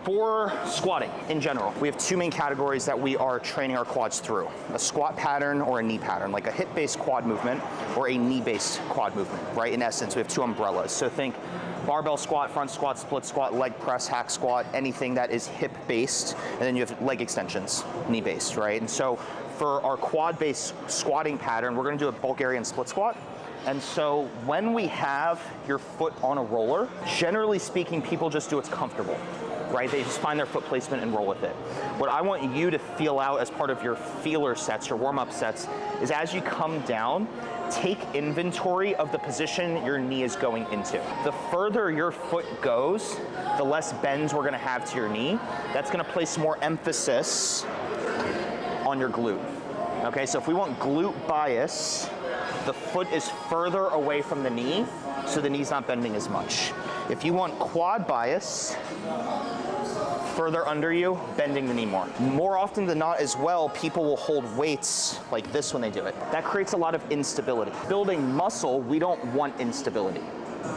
For squatting in general, we have two main categories that we are training our quads through. A squat pattern or a knee pattern, like a hip-based quad movement or a knee-based quad movement, right? In essence, we have two umbrellas. So think barbell squat, front squat, split squat, leg press, hack squat, anything that is hip-based, and then you have leg extensions, knee-based, right? And so for our quad-based squatting pattern, we're gonna do a Bulgarian split squat. And so when we have your foot on a roller, generally speaking, people just do what's comfortable, right? They just find their foot placement and roll with it. What I want you to feel out as part of your feeler sets, your warm-up sets, is as you come down, take inventory of the position your knee is going into. The further your foot goes, the less bends we're gonna have to your knee. That's gonna place more emphasis on your glute. Okay, so if we want glute bias, the foot is further away from the knee, so the knee's not bending as much. If you want quad bias, further under you, bending the knee more. More often than not as well, people will hold weights like this when they do it. That creates a lot of instability. Building muscle, we don't want instability.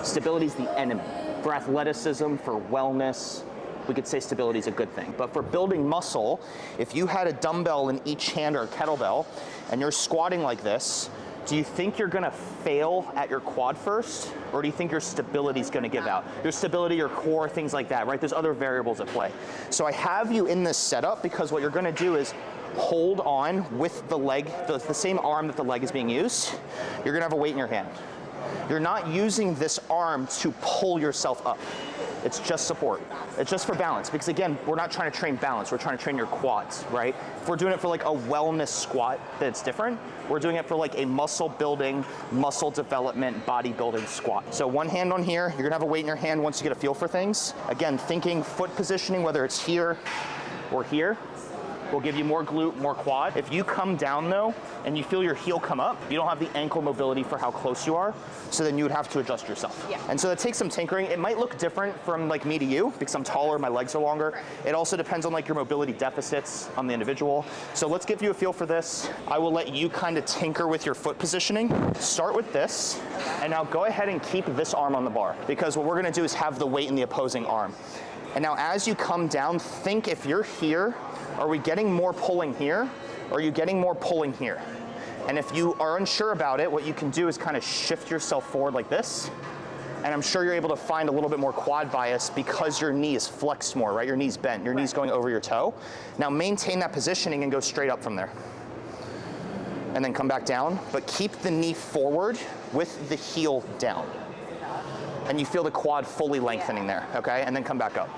Stability is the enemy. For athleticism, for wellness, we could say stability is a good thing. But for building muscle, if you had a dumbbell in each hand or a kettlebell, and you're squatting like this, do you think you're gonna fail at your quad first? Or do you think your stability is gonna give out? Your stability, your core, things like that, right? There's other variables at play. So I have you in this setup because what you're gonna do is hold on with the leg, the same arm that the leg is being used. You're gonna have a weight in your hand. You're not using this arm to pull yourself up. It's just support. It's just for balance, because again, we're not trying to train balance, we're trying to train your quads, right? If we're doing it for like a wellness squat, that's different. We're doing it for like a muscle building, muscle development, bodybuilding squat. So one hand on here, you're gonna have a weight in your hand once you get a feel for things. Again, thinking foot positioning, whether it's here or here, will give you more glute, more quad. If you come down though, and you feel your heel come up, you don't have the ankle mobility for how close you are, so then you would have to adjust yourself. Yeah. And so that takes some tinkering. It might look different from like me to you, because I'm taller, my legs are longer. Right. It also depends on like your mobility deficits on the individual. So let's give you a feel for this. I will let you kind of tinker with your foot positioning. Start with this, and now go ahead and keep this arm on the bar, because what we're gonna do is have the weight in the opposing arm. And now as you come down, think if you're here, are we getting more pulling here, or are you getting more pulling here? And if you are unsure about it, what you can do is kind of shift yourself forward like this, and I'm sure you're able to find a little bit more quad bias because your knee is flexed more, right? Your knee's bent, your knee's going over your toe. Now maintain that positioning and go straight up from there. And then come back down, but keep the knee forward with the heel down. And you feel the quad fully lengthening there, okay? And then come back up.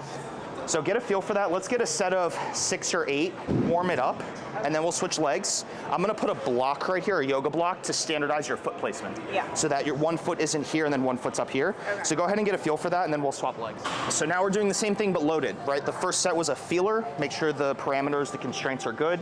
So get a feel for that. Let's get a set of 6 or 8, warm it up, and then we'll switch legs. I'm gonna put a block right here, a yoga block, to standardize your foot placement. Yeah. So that your one foot isn't here and then one foot's up here. Okay. So go ahead and get a feel for that, and then we'll swap legs. So now we're doing the same thing but loaded, right? The first set was a feeler, make sure the parameters, the constraints are good.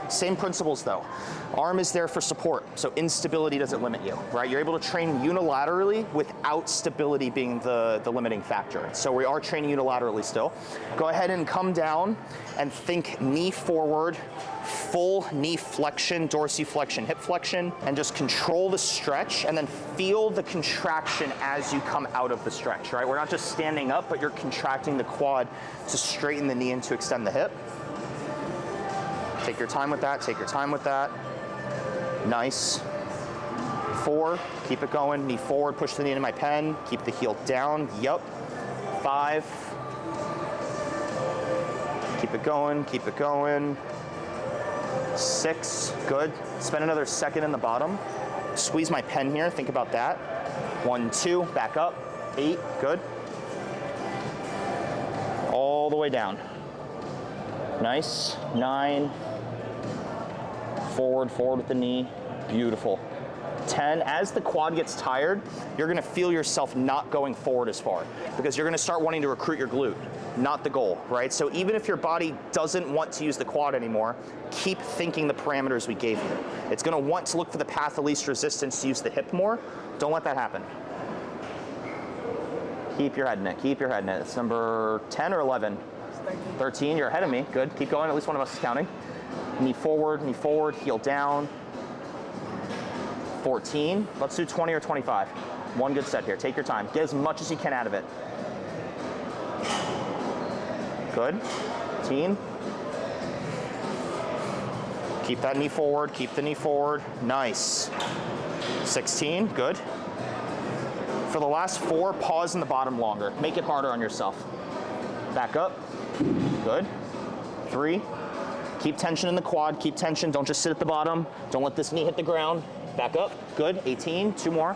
Same principles though. Arm is there for support, so instability doesn't limit you, right? You're able to train unilaterally without stability being the limiting factor. So we are training unilaterally still. Go ahead and come down and think knee forward, full knee flexion, dorsiflexion, hip flexion, and just control the stretch, and then feel the contraction as you come out of the stretch, right? We're not just standing up, but you're contracting the quad to straighten the knee and to extend the hip. Take your time with that, take your time with that. Nice. 4, keep it going, knee forward, push the knee into my pen, keep the heel down, yup. 5. Keep it going, keep it going. 6, good. Spend another second in the bottom. Squeeze my pen here, think about that. 1, 2, back up. 8, good. All the way down. Nice. 9. Forward, forward with the knee. Beautiful. 10, as the quad gets tired, you're gonna feel yourself not going forward as far, because you're gonna start wanting to recruit your glute, not the goal, right? So even if your body doesn't want to use the quad anymore, keep thinking the parameters we gave you. It's gonna want to look for the path of least resistance to use the hip more. Don't let that happen. Keep your head in it, keep your head in it. It's number 10 or 11? 13, you're ahead of me, good. Keep going, at least one of us is counting. Knee forward, heel down. 14, let's do 20 or 25. One good set here, take your time. Get as much as you can out of it. good. 15. Keep that knee forward, keep the knee forward, nice. 16, good. For the last 4, pause in the bottom longer. Make it harder on yourself. Back up, good. 3, keep tension in the quad, keep tension, don't just sit at the bottom. Don't let this knee hit the ground. Back up, good, 18, 2 more.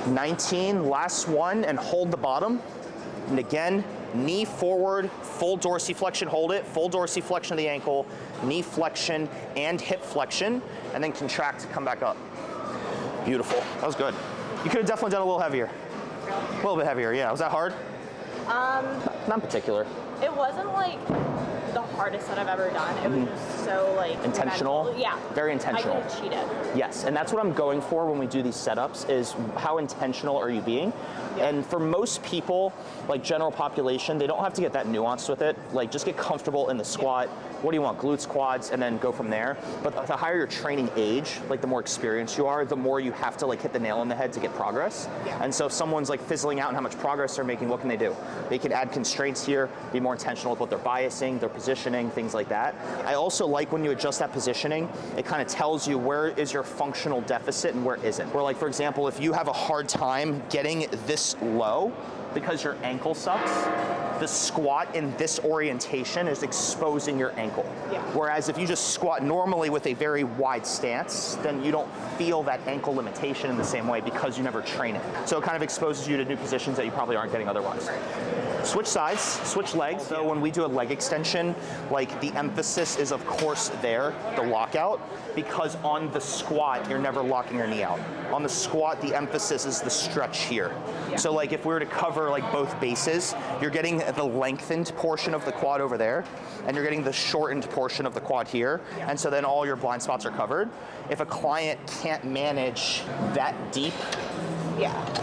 19, last one, and hold the bottom. And again, knee forward, full dorsiflexion, hold it, full dorsiflexion of the ankle, knee flexion and hip flexion, and then contract, come back up. Beautiful, that was good. You could have definitely done a little heavier. A little bit heavier, yeah. Was that hard? Not in particular. It wasn't like the hardest that I've ever done. It was just so like intentional. Mental. Yeah. Very intentional. I couldn't cheat it. Yes, and that's what I'm going for when we do these setups is how intentional are you being? Yeah. And for most people, like general population, they don't have to get that nuanced with it. Like just get comfortable in the squat. Yeah. What do you want? Glutes, quads, and then go from there. But the higher your training age, like the more experienced you are, the more you have to like hit the nail on the head to get progress. Yeah. And so if someone's like fizzling out and how much progress they're making, what can they do? They can add constraints here, be more intentional with what they're biasing, their positioning, things like that. I also like when you adjust that positioning, it kind of tells you where is your functional deficit and where isn't. Where like, for example, if you have a hard time getting this low because your ankle sucks, the squat in this orientation is exposing your ankle. Yeah. Whereas if you just squat normally with a very wide stance, then you don't feel that ankle limitation in the same way because you never train it. So it kind of exposes you to new positions that you probably aren't getting otherwise. Switch sides, switch legs. So when we do a leg extension, like the emphasis is of course there, the lockout, because on the squat, you're never locking your knee out. On the squat, the emphasis is the stretch here. Yeah. So like if we were to cover like both bases, you're getting the lengthened portion of the quad over there, and you're getting the shortened portion of the quad here, and so then all your blind spots are covered. If a client can't manage that deep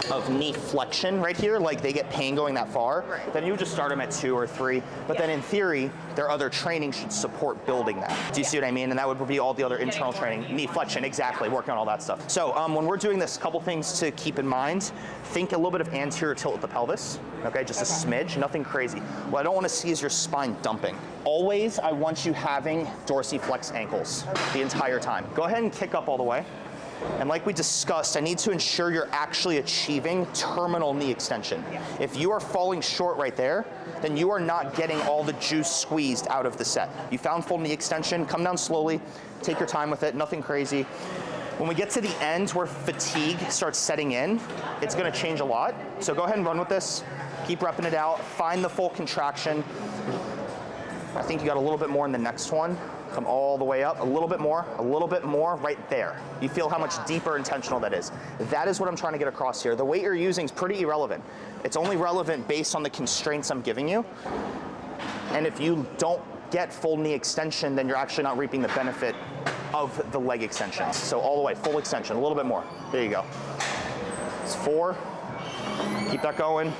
of knee flexion right here, like they get pain going that far, then you would just start them at 2 or 3. But then in theory, their other training should support building that. Do you see what I mean? And that would be all the other internal training. Knee flexion, exactly, working on all that stuff. So when we're doing this, a couple things to keep in mind. Think a little bit of anterior tilt with the pelvis, okay? Just a smidge, nothing crazy. What I don't want to see is your spine dumping. Always, I want you having dorsiflex ankles the entire time. Go ahead and kick up all the way. And like we discussed, I need to ensure you're actually achieving terminal knee extension. If you are falling short right there, then you are not getting all the juice squeezed out of the set. You found full knee extension, come down slowly, take your time with it, nothing crazy. When we get to the end where fatigue starts setting in, it's gonna change a lot. So go ahead and run with this, keep repping it out, find the full contraction. I think you got a little bit more in the next one. Come all the way up, a little bit more right there. You feel how much deeper intentional that is. That is what I'm trying to get across here. The weight you're using is pretty irrelevant. It's only relevant based on the constraints I'm giving you. And if you don't get full knee extension, then you're actually not reaping the benefit of the leg extensions. So all the way, full extension, a little bit more. There you go. It's 4, keep that going.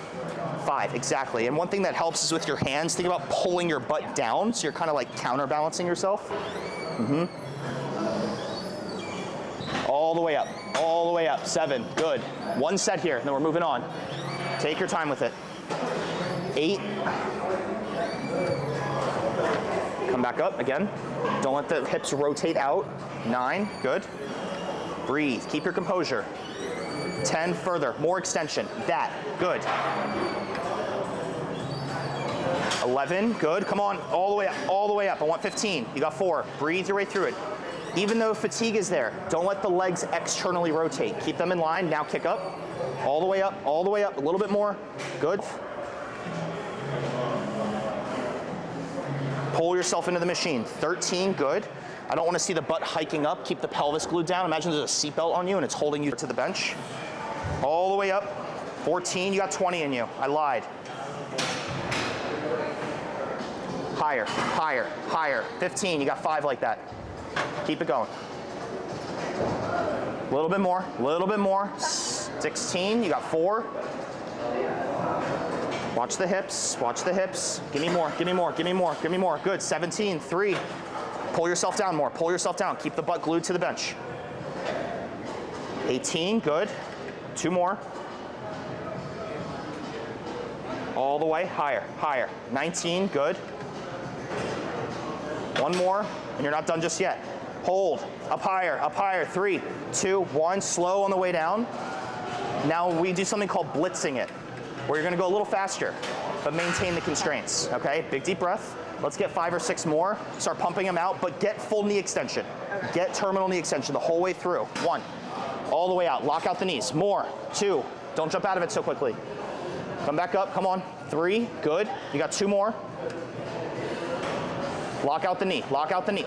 5, exactly. And one thing that helps is with your hands, think about pulling your butt down, so you're kind of like counterbalancing yourself. All the way up, all the way up. 7, good. 1 set here, and then we're moving on. Take your time with it. 8. Come back up again. Don't let the hips rotate out. 9, good. Breathe, keep your composure. 10, further, more extension. That, good. 11, good, come on, all the way up, all the way up. I want 15, you got 4, breathe your way through it. Even though fatigue is there, don't let the legs externally rotate. Keep them in line, now kick up. All the way up, all the way up, a little bit more, good. Pull yourself into the machine, 13, good. I don't want to see the butt hiking up, keep the pelvis glued down. Imagine there's a seatbelt on you and it's holding you to the bench. All the way up, 14, you got 20 in you, I lied. Higher, higher, higher. 15, you got 5 like that. Keep it going. A little bit more, a little bit more. 16, you got 4. Watch the hips, watch the hips. Give me more, give me more, give me more, give me more. Good, 17, 3. Pull yourself down more, pull yourself down. Keep the butt glued to the bench. 18, good. 2 more. all the way, higher, higher. 19, good. One more, and you're not done just yet. Hold, up higher, 3, 2, 1, slow on the way down. Now we do something called blitzing it, where you're gonna go a little faster, but maintain the constraints, okay? Big deep breath. Let's get 5 or 6 more. Start pumping them out, but get full knee extension. Okay. Get terminal knee extension the whole way through. 1, all the way out. Lock out the knees. More, 2. Don't jump out of it so quickly. Come back up, come on. 3, good. You got 2 more. Lock out the knee,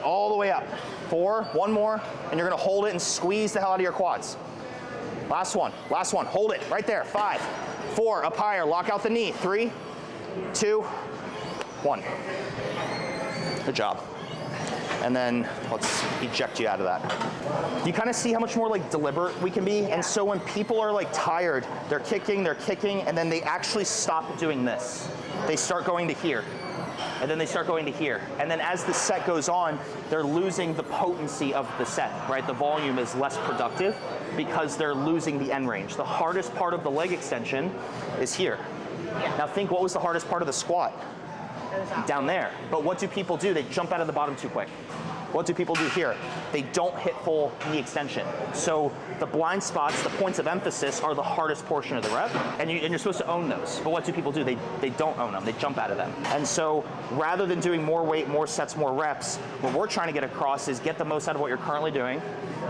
all the way up. 4, 1 more, and you're gonna hold it and squeeze the hell out of your quads. Last one, hold it, right there. 5, 4, up higher, lock out the knee. 3, 2, 1. Good job. And then let's eject you out of that. You kind of see how much more like deliberate we can be. Yeah. And so when people are like tired, they're kicking, and then they actually stop doing this. They start going to here. And then they start going to here. And then as the set goes on, they're losing the potency of the set, right? The volume is less productive because they're losing the end range. The hardest part of the leg extension is here. Yeah. Now think, what was the hardest part of the squat? Down there. But what do people do? They jump out of the bottom too quick. What do people do here? They don't hit full knee extension. So the blind spots, the points of emphasis, are the hardest portion of the rep, and you're supposed to own those. But what do people do? They don't own them. They jump out of them. And so rather than doing more weight, more sets, more reps, what we're trying to get across is get the most out of what you're currently doing.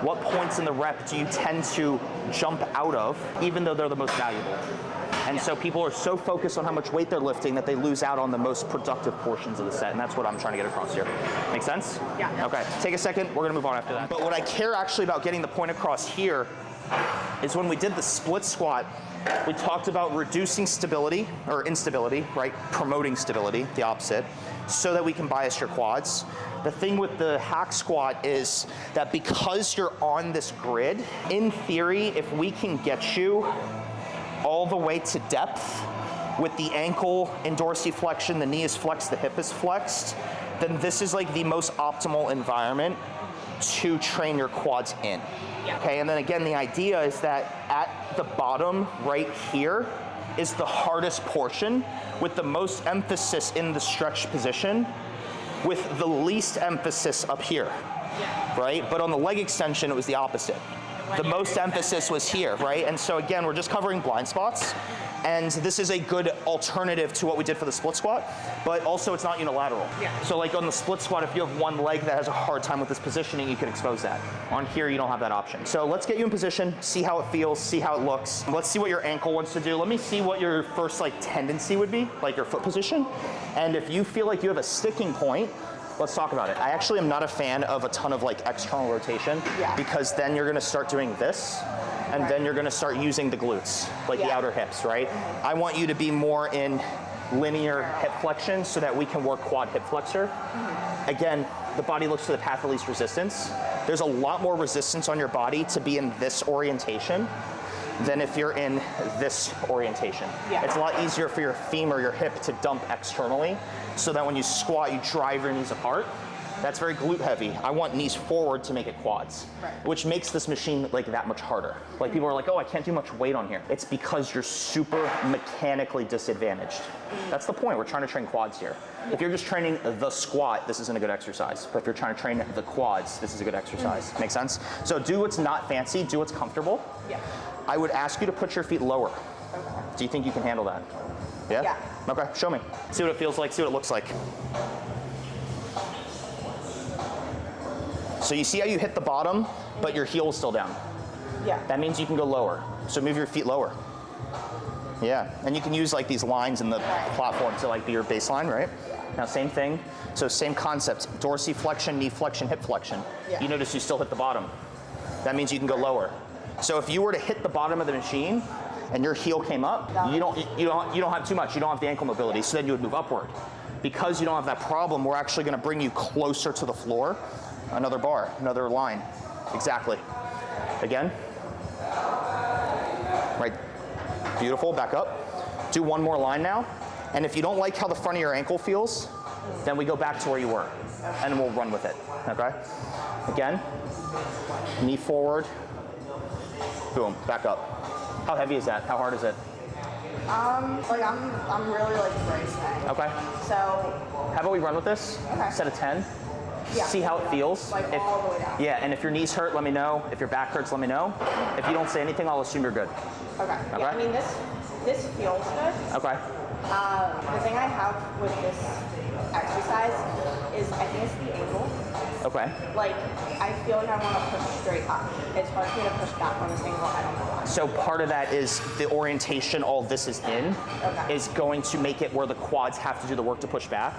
What points in the rep do you tend to jump out of, even though they're the most valuable? And so people are so focused on how much weight they're lifting that they lose out on the most productive portions of the set, and that's what I'm trying to get across here. Make sense? Yeah. Okay, take a second, we're gonna move on after that. But what I care actually about getting the point across here is when we did the split squat, we talked about reducing stability, or instability, right? Promoting stability, the opposite, so that we can bias your quads. The thing with the hack squat is that because you're on this grid, in theory, if we can get you all the way to depth with the ankle in dorsiflexion, the knee is flexed, the hip is flexed, then this is like the most optimal environment to train your quads in. Yeah. Okay, and then again, the idea is that at the bottom right here is the hardest portion with the most emphasis in the stretch position with the least emphasis up here, yeah. Right? But on the leg extension, it was the opposite. The most emphasis was here, right? And so again, we're just covering blind spots, and this is a good alternative to what we did for the split squat, but also it's not unilateral. Yeah. So like on the split squat, if you have one leg that has a hard time with this positioning, you can expose that. On here, you don't have that option. So let's get you in position, see how it feels, see how it looks. Let's see what your ankle wants to do. Let me see what your first like tendency would be, like your foot position. And if you feel like you have a sticking point, let's talk about it. I actually am not a fan of a ton of like external rotation, yeah. Because then you're gonna start doing this, and then you're gonna start using the glutes, like the outer hips, right? I want you to be more in linear hip flexion so that we can work quad hip flexor. Again, the body looks to the path of least resistance. There's a lot more resistance on your body to be in this orientation than if you're in this orientation. Yeah. It's a lot easier for your femur, your hip, to dump externally, so that when you squat, you drive your knees apart. That's very glute heavy. I want knees forward to make it quads, right. Which makes this machine like that much harder. Like people are like, oh, I can't do much weight on here. It's because you're super mechanically disadvantaged. That's the point, we're trying to train quads here. If you're just training the squat, this isn't a good exercise. But if you're trying to train the quads, this is a good exercise. Make sense? So do what's not fancy, do what's comfortable. Yeah. I would ask you to put your feet lower. Okay. Do you think you can handle that? Yeah? Yeah. Okay, show me. See what it feels like, see what it looks like. So you see how you hit the bottom, but your heel is still down? Yeah. That means you can go lower. So move your feet lower. Yeah, and you can use like these lines in the platform to like be your baseline, right? Now same thing, so same concept, dorsiflexion, knee flexion, hip flexion. Yeah. You notice you still hit the bottom. That means you can go lower. So if you were to hit the bottom of the machine and your heel came up, you don't have too much, you don't have the ankle mobility, so then you would move upward. Because you don't have that problem, we're actually gonna bring you closer to the floor. Another bar, another line, exactly. Again, right, beautiful, back up. Do one more line now, and if you don't like how the front of your ankle feels, then we go back to where you were, and we'll run with it, okay? Again, knee forward, boom, back up. How heavy is that? How hard is it? Like I'm really like bracing. Okay. So How about we run with this? Okay. Set of 10. Yeah. See how it feels. Like all the way down. Yeah, and if your knees hurt, let me know. If your back hurts, let me know. If you don't say anything, I'll assume you're good. Okay. Okay. Yeah, I mean this feels good. Okay. The thing I have with this exercise is I think it's the angle. Okay. Like I feel like I want to push straight up. It's hard for me to push back on this angle. I don't know why. So part of that is the orientation all this is in Okay. is going to make it where the quads have to do the work to push back.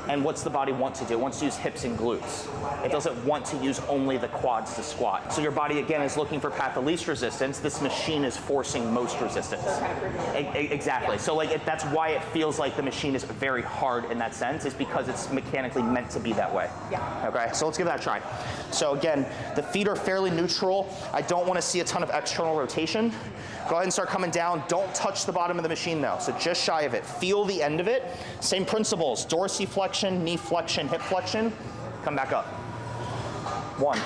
And what's the body want to do? It wants to use hips and glutes. It doesn't want to use only the quads to squat. So your body, again, is looking for path of least resistance. This machine is forcing most resistance. So kind of proving it. Exactly. Yeah. So like that's why it feels like the machine is very hard in that sense, is because it's mechanically meant to be that way. Yeah. Okay, so let's give that a try. So again, the feet are fairly neutral. I don't want to see a ton of external rotation. Go ahead and start coming down. Don't touch the bottom of the machine though, so just shy of it. Feel the end of it. Same principles, dorsiflexion, knee flexion, hip flexion. Come back up. 1.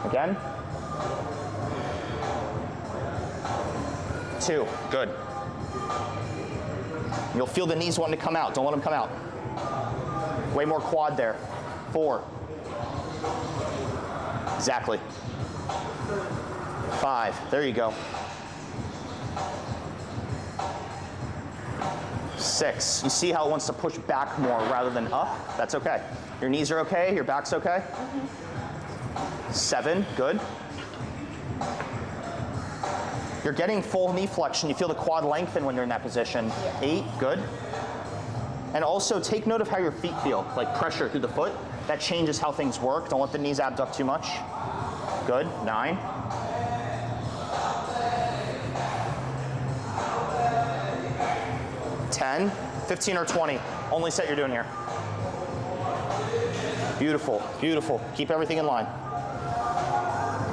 Again. 2, good. You'll feel the knees wanting to come out. Don't let them come out. Way more quad there. 4. Exactly. 5, there you go. 6, you see how it wants to push back more rather than up? That's okay. Your knees are okay, your back's okay? 7, good. You're getting full knee flexion. You feel the quad lengthen when you're in that position. 8, good. And also take note of how your feet feel, like pressure through the foot. That changes how things work. Don't let the knees abduct too much. Good, 9. 10, 15 or 20. Only set you're doing here. Beautiful, beautiful. Keep everything in line.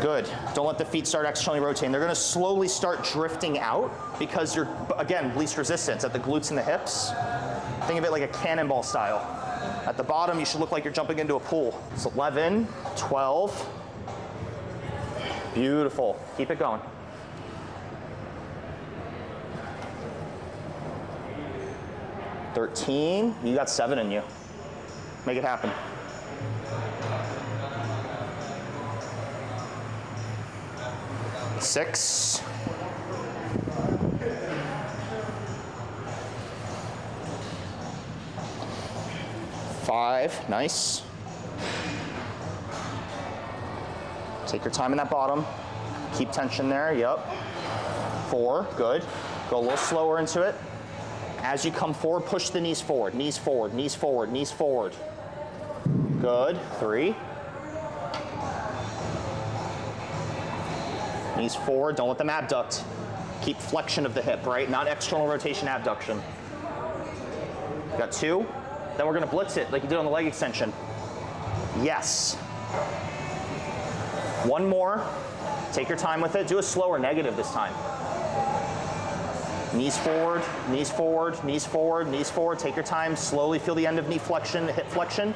Good. Don't let the feet start externally rotating. They're gonna slowly start drifting out because you're, again, least resistance at the glutes and the hips. Think of it like a cannonball style. At the bottom, you should look like you're jumping into a pool. It's 11, 12. Beautiful. Keep it going. 13, you got 7 in you. Make it happen. 6. 5, nice. Take your time in that bottom. Keep tension there, yep. 4, good. Go a little slower into it. As you come forward, push the knees forward, knees forward, knees forward, knees forward. Good, 3. Knees forward, don't let them abduct. Keep flexion of the hip, right? Not external rotation, abduction. Got 2. Then we're gonna blitz it like you did on the leg extension. Yes. 1 more. Take your time with it. Do a slower negative this time. Knees forward, knees forward, knees forward, knees forward. Take your time. Slowly feel the end of knee flexion, hip flexion.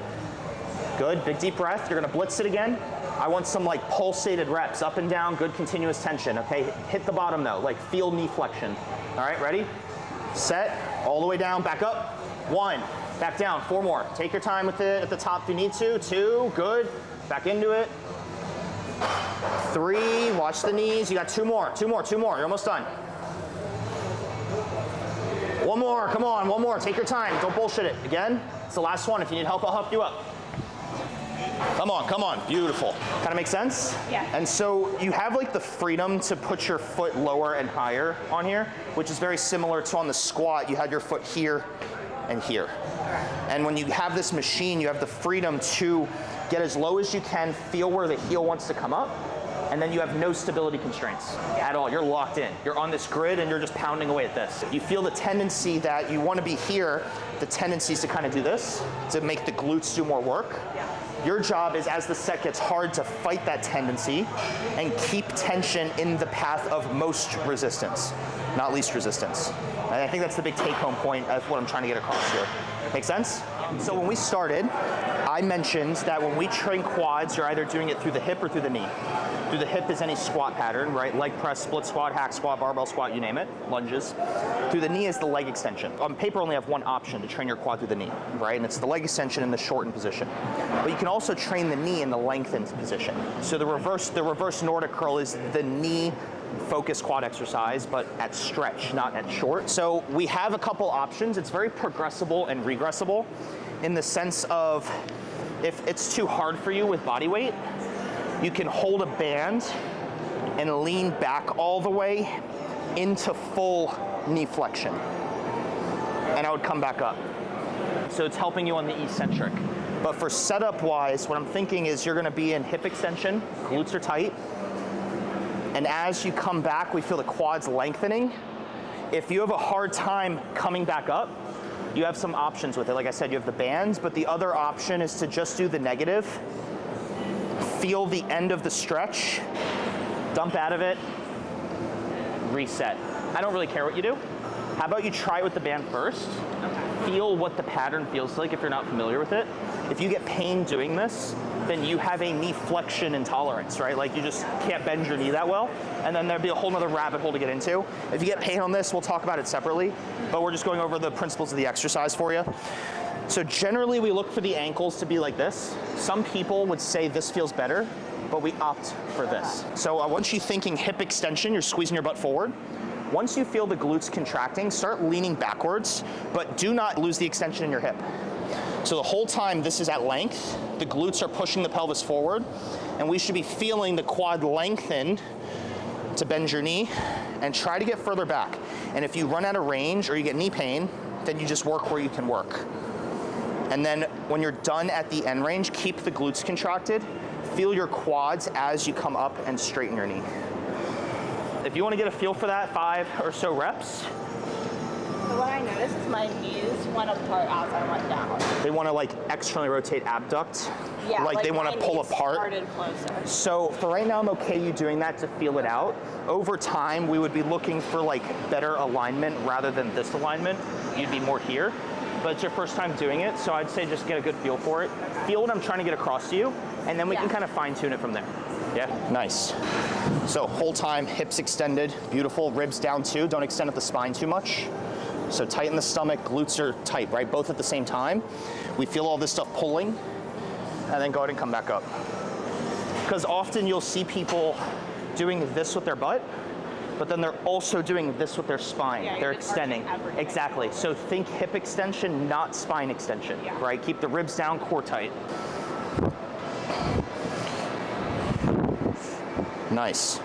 Good, big deep breath. You're gonna blitz it again. I want some like pulsated reps, up and down, good continuous tension, okay? Hit the bottom though, like feel knee flexion. All right, ready? Set, all the way down, back up. 1, back down, 4 more. Take your time with it at the top if you need to. 2, good, back into it. 3, watch the knees. You got 2 more, 2 more, 2 more. You're almost done. 1 more, come on, 1 more. Take your time, don't bullshit it. Again, it's the last one. If you need help, I'll help you up. Come on, beautiful. Kind of make sense? Yeah. And so you have like the freedom to put your foot lower and higher on here, which is very similar to on the squat. You had your foot here and here. And when you have this machine, you have the freedom to get as low as you can, feel where the heel wants to come up, and then you have no stability constraints at all. You're locked in. You're on this grid and you're just pounding away at this. You feel the tendency that you want to be here, the tendency is to kind of do this, to make the glutes do more work. Yeah. Your job is, as the set gets hard, to fight that tendency and keep tension in the path of most resistance, not least resistance. And I think that's the big take-home point of what I'm trying to get across here. Make sense? So when we started, I mentioned that when we train quads, you're either doing it through the hip or through the knee. Through the hip is any squat pattern, right? Leg press, split squat, hack squat, barbell squat, you name it, lunges. Through the knee is the leg extension. On paper, only have one option to train your quad through the knee, right? And it's the leg extension in the shortened position. But you can also train the knee in the lengthened position. So the reverse Nordic curl is the knee focused quad exercise, but at stretch, not at short. So we have a couple options. It's very progressible and regressible in the sense of if it's too hard for you with body weight, you can hold a band and lean back all the way into full knee flexion. And I would come back up. So it's helping you on the eccentric. But for setup wise, what I'm thinking is you're gonna be in hip extension, glutes are tight. And as you come back, we feel the quads lengthening. If you have a hard time coming back up, you have some options with it. Like I said, you have the bands, but the other option is to just do the negative. Feel the end of the stretch, dump out of it, reset. I don't really care what you do. How about you try it with the band first? Okay. Feel what the pattern feels like if you're not familiar with it. If you get pain doing this, then you have a knee flexion intolerance, right? Like you just can't bend your knee that well, and then there'd be a whole nother rabbit hole to get into. If you get pain on this, we'll talk about it separately, but we're just going over the principles of the exercise for you. So generally we look for the ankles to be like this. Some people would say this feels better, but we opt for this. So once you're thinking hip extension, you're squeezing your butt forward. Once you feel the glutes contracting, start leaning backwards, but do not lose the extension in your hip. So the whole time this is at length, the glutes are pushing the pelvis forward, and we should be feeling the quad lengthen to bend your knee and try to get further back. And if you run out of range or you get knee pain, then you just work where you can work. And then when you're done at the end range, keep the glutes contracted, feel your quads as you come up and straighten your knee. If you want to get a feel for that, 5 or so reps. So what I noticed is my knees went apart as I went down. They want to like externally rotate abduct. Yeah, like they want to pull apart. Started closer. So for right now, I'm okay you doing that to feel it out. Over time, we would be looking for like better alignment rather than this alignment. You'd be more here, but it's your first time doing it, so I'd say just get a good feel for it. Feel what I'm trying to get across to you, and then we can kind of fine tune it from there. Yeah, nice. So whole time, hips extended, beautiful, ribs down too. Don't extend at the spine too much. So tighten the stomach, glutes are tight, right? Both at the same time. We feel all this stuff pulling, and then go ahead and come back up. Because often you'll see people doing this with their butt, but then they're also doing this with their spine. Yeah, they're extending. Exactly. So think hip extension, not spine extension, right? Keep the ribs down, core tight. Nice.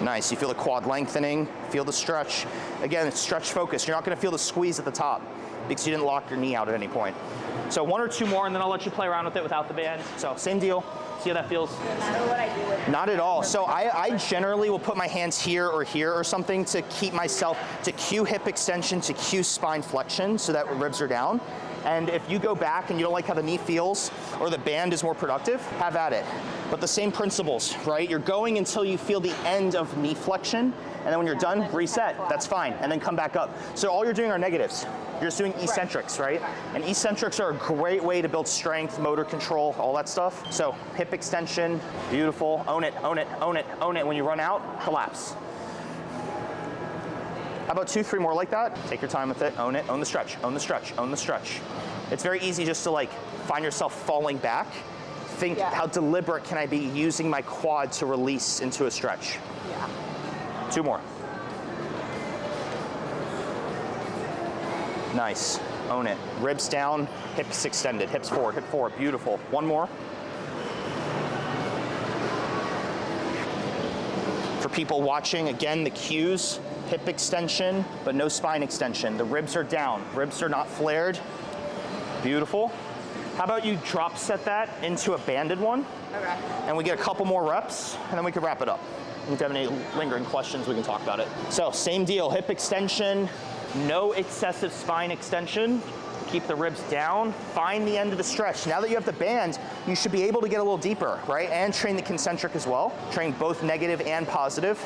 Nice. You feel the quad lengthening, feel the stretch. Again, it's stretch focused. You're not going to feel the squeeze at the top because you didn't lock your knee out at any point. So 1 or 2 more, and then I'll let you play around with it without the band. So same deal. See how that feels? No matter what I do with it. Not at all. So I generally will put my hands here or something to keep myself, to cue hip extension, to cue spine flexion so that ribs are down. And if you go back and you don't like how the knee feels or the band is more productive, have at it. But the same principles, right? You're going until you feel the end of knee flexion, and then when you're done, reset. That's fine. And then come back up. So all you're doing are negatives. You're just doing eccentrics, right? And eccentrics are a great way to build strength, motor control, all that stuff. So hip extension, beautiful. Own it, own it, own it, own it. When you run out, collapse. How about 2, 3 more like that? Take your time with it, own the stretch, own the stretch, own the stretch. It's very easy just to like find yourself falling back. Think how deliberate can I be using my quad to release into a stretch? Yeah. 2 more. Nice, own it. Ribs down, hips extended, hips forward, beautiful. 1 more. For people watching, again, the cues, hip extension, but no spine extension. The ribs are down, ribs are not flared. Beautiful. How about you drop set that into a banded one? Okay. And we get a couple more reps, and then we can wrap it up. If you have any lingering questions, we can talk about it. So same deal, hip extension, no excessive spine extension. Keep the ribs down, find the end of the stretch. Now that you have the band, you should be able to get a little deeper, right? And train the concentric as well. Train both negative and positive.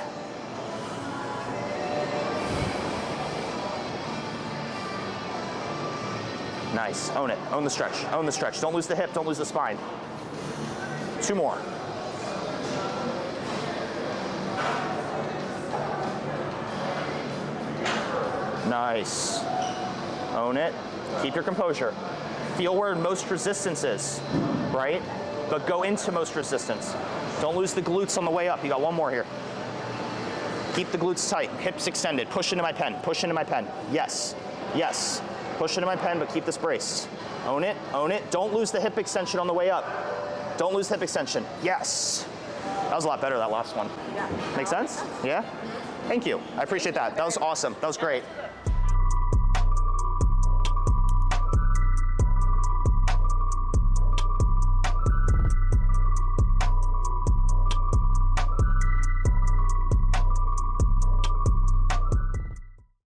Nice, own it, own the stretch, own the stretch. Don't lose the hip, don't lose the spine. 2 more. Nice. Own it. Keep your composure. Feel where most resistance is, right? But go into most resistance. Don't lose the glutes on the way up. You got 1 more here. Keep the glutes tight, hips extended. Push into my pen, push into my pen. Yes, yes. Push into my pen, but keep this braced. Own it, own it. Don't lose the hip extension on the way up. Don't lose hip extension. Yes. That was a lot better, that last one. Yeah. Make sense? Yeah? Thank you. I appreciate that. That was awesome. That was great.